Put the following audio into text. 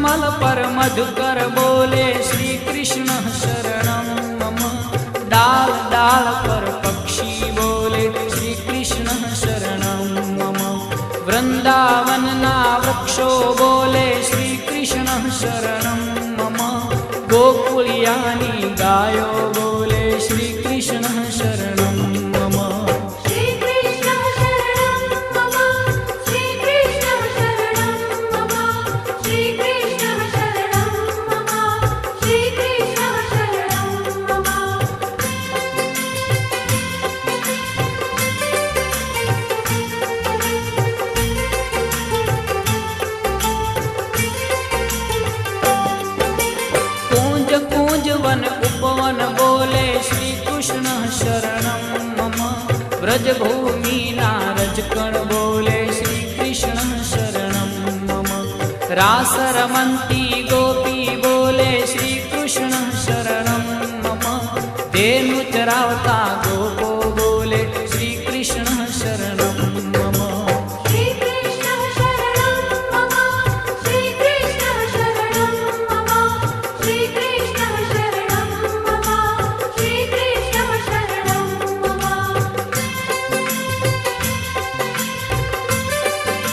कमल पर मधुकर बोले श्री कृष्ण शरणं मम। डाल डाल पर पक्षी बोले श्री कृष्ण शरणं मम। वृंदावन ना वृक्षो बोले श्री कृष्ण शरणं मम। गोकुलियानी गायो बोले श्री कृष्ण शरणं मम। श्री कृष्ण शरणं मम। श्री कृष्ण शरणं मम। श्री कृष्ण शरणं मम। श्री कृष्ण शरणं मम। कूंज कूंज वन उपवन बोले श्री कृष्ण शरणं मम। व्रजभूमि नारजकण बोले श्री कृष्ण शरणं मम। रास रमन्ती गोपी बोले श्री कृष्ण शरणं मम। धेनु चरावता